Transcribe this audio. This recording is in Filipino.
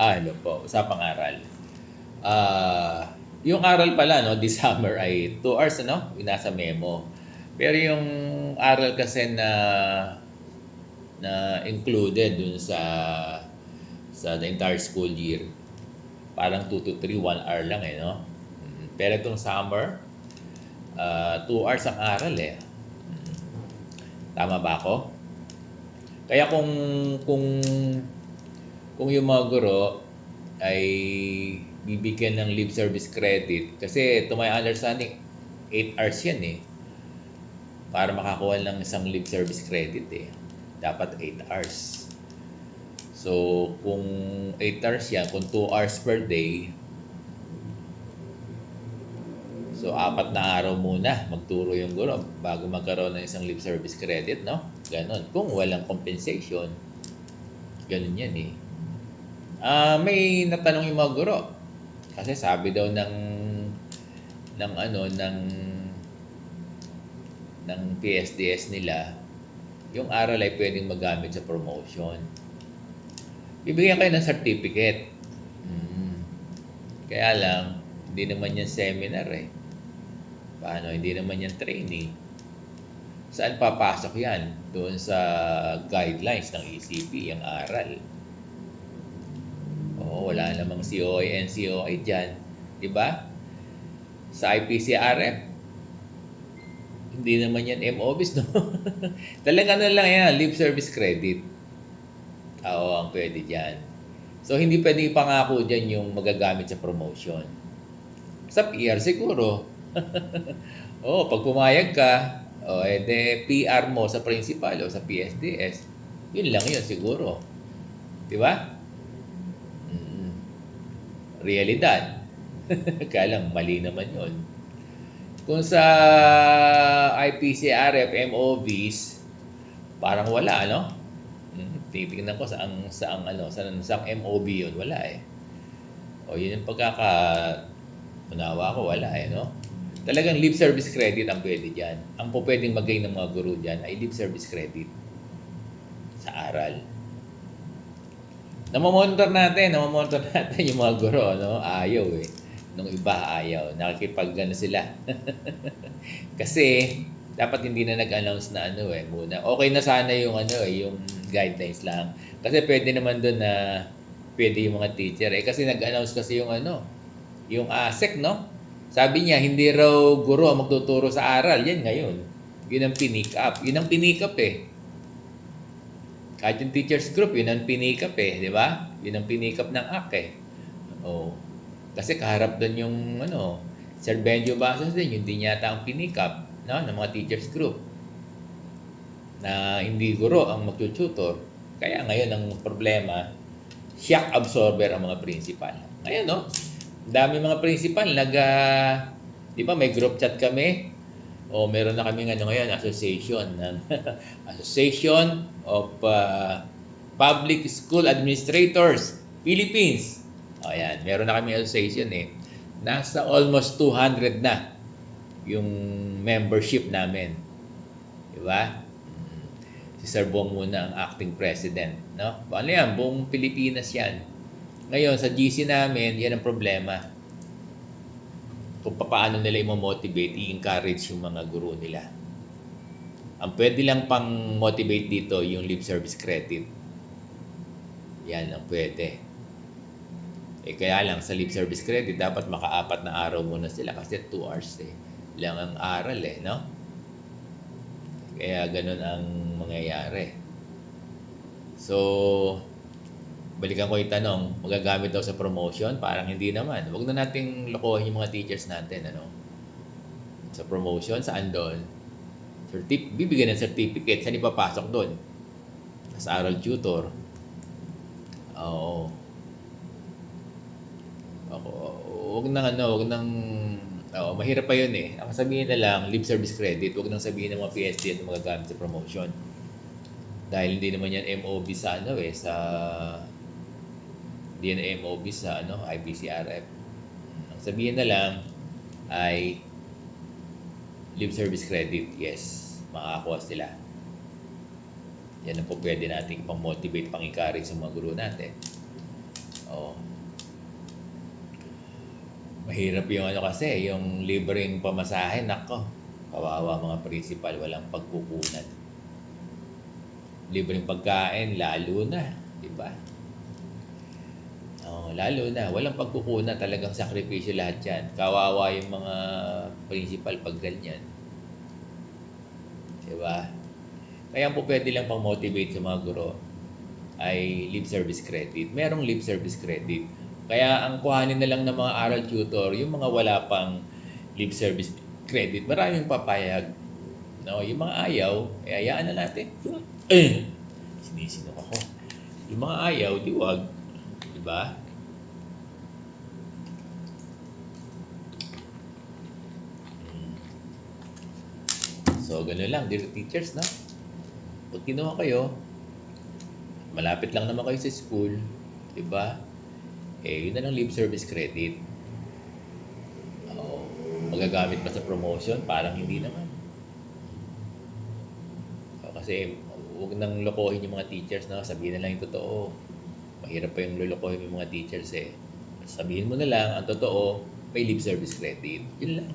Ano po, usapang aral. Yung aral pala, no, this summer ay 2 hours, ano, yung nasa memo. Pero yung aral kasi na included dun sa the entire school year, parang 2 to 3, 1 hour lang eh, no? Pero itong summer, 2 hours ang aral eh. Tama ba ako? Kaya kung kung yung mga guro ay bibigyan ng lip service credit, kasi to my understanding 8 hours yan eh, para makakuha ng isang lip service credit eh, dapat 8 hours. So kung 8 hours yan, kung 2 hours per day, so 4 na araw muna magturo yung guro bago magkaroon ng isang lip service credit, no? Ganon, kung walang compensation. Ganon yan eh. May natanong yung mga guro. Kasi sabi daw ng PSDS nila, yung aral ay pwedeng magamit sa promotion. Bibigyan kayo ng certificate. Kaya lang, hindi naman yan seminar eh. Paano? Hindi naman yan training. Saan papasok yan? Doon sa guidelines ng ECP, yung aral. Wala namang COI, NCOI dyan. Diba? Sa IPCRF, hindi naman yan MOBs, no? Talaga na lang yan, lip service credit. Oo, ang pwede dyan. So, hindi pwede ipangako dyan yung magagamit sa promotion. Sa PR siguro. Pag pumayag ka, edi PR mo sa principal o sa PSDS, yun lang yun siguro. Diba? Realidad. Kaya lang, mali naman yun. Kung sa IPCRF, MOVs, parang wala, no? Titignan ko saang MOB yun, wala eh. Yun yung unawa ko, wala eh, no? Talagang lip service credit ang pwede dyan. Ang po pwedeng mag-gain ng mga guru dyan ay lip service credit sa aral. Namomonitor natin yung mga guro, no? Ayaw eh. Nung iba ayaw. Nakikipag-ano sila. Kasi, dapat hindi na nag-announce na muna. Okay na sana yung yung guidelines lang. Kasi pwede naman doon na pwede yung mga teacher. Kasi nag-announce kasi yung ASEC, no? Sabi niya, hindi raw guro ang magtuturo sa aral. Yan ngayon. Yun ang pinick up. Yun ang pinick up eh. Kahit yung teachers group, yun ang pinikap eh, di ba? Yun ang pinikap ng AK eh. Kasi kaharap doon yung Sir Benjo Basas din, yun din yata ang pinikap, no, ng mga teachers group. Na hindi guro ang magtututor. Kaya ngayon ang problema, shock absorber ang mga principal. Ngayon, no? Dami mga principal di ba may group chat kami? Meron na kami ngayon, association Association of Public School Administrators Philippines. Ayan, meron na kami association eh. Nasa almost 200 na yung membership namin. Di ba? Si Sir Bong muna ang acting president, no? Ano yan? Buong Pilipinas yan. Ngayon, sa GC namin, yan ang problema. Kung paano nila i-motivate, i-encourage yung mga guru nila. Ang pwede lang pang motivate dito yung lip service credit. Yan ang pwede. Kaya lang sa lip service credit, dapat maka-4 na araw muna sila kasi 2 hours lang ang aral no? Kaya ganun ang mangyayari. So, balikan ko yung tanong, magagamit daw sa promotion? Parang hindi naman. Huwag na nating lokohin yung mga teachers natin, Sa promotion, saan doon? Bibigyan ng certificate, saan ipapasok doon? Sa aral tutor. Huwag mahirap pa yun eh. Ang sabihin na lang, lip service credit, huwag nang sabihin ng mga PSD at magagamit sa promotion. Dahil hindi naman yan MOB sa sa DNMOB sa IPCRF. Ang sabihin na lang ay lip service credit, yes, makakakuha sila. Yan ang po pwede nating pang-motivate, pang-encourage sa mga guru natin. Oo. Mahirap yung ano kasi, yung libreng pamasahe, nako. Kawawa mga principal, walang pagkukunan. Libreng pagkain, lalo na, di ba? Oo, lalo na, walang pagkukunan, talagang sakripisyo lahat yan. Kawawa yung mga principal pag ganyan. Di ba? Kaya po pwede lang pang motivate sa mga guro ay lip service credit. Merong lip service credit. Kaya ang kuhanin na lang ng mga aral tutor, yung mga wala pang lip service credit, maraming papayag. No, yung mga ayaw, hayaan na natin. Sinisinok ako. Yung mga ayaw, di wag. Di ba? So, gano'n lang, dear teachers, no? Pag kinuha kayo, malapit lang naman kayo sa school, di ba? Yun na lang lip service credit. Oh, magagamit ba sa promotion? Parang hindi naman. Kasi huwag nang lokohin yung mga teachers, no? Sabihin na lang yung totoo. Mahirap pa yung lulukohin yung mga teachers eh. Sabihin mo na lang, ang totoo, may lip service credit. Yun lang.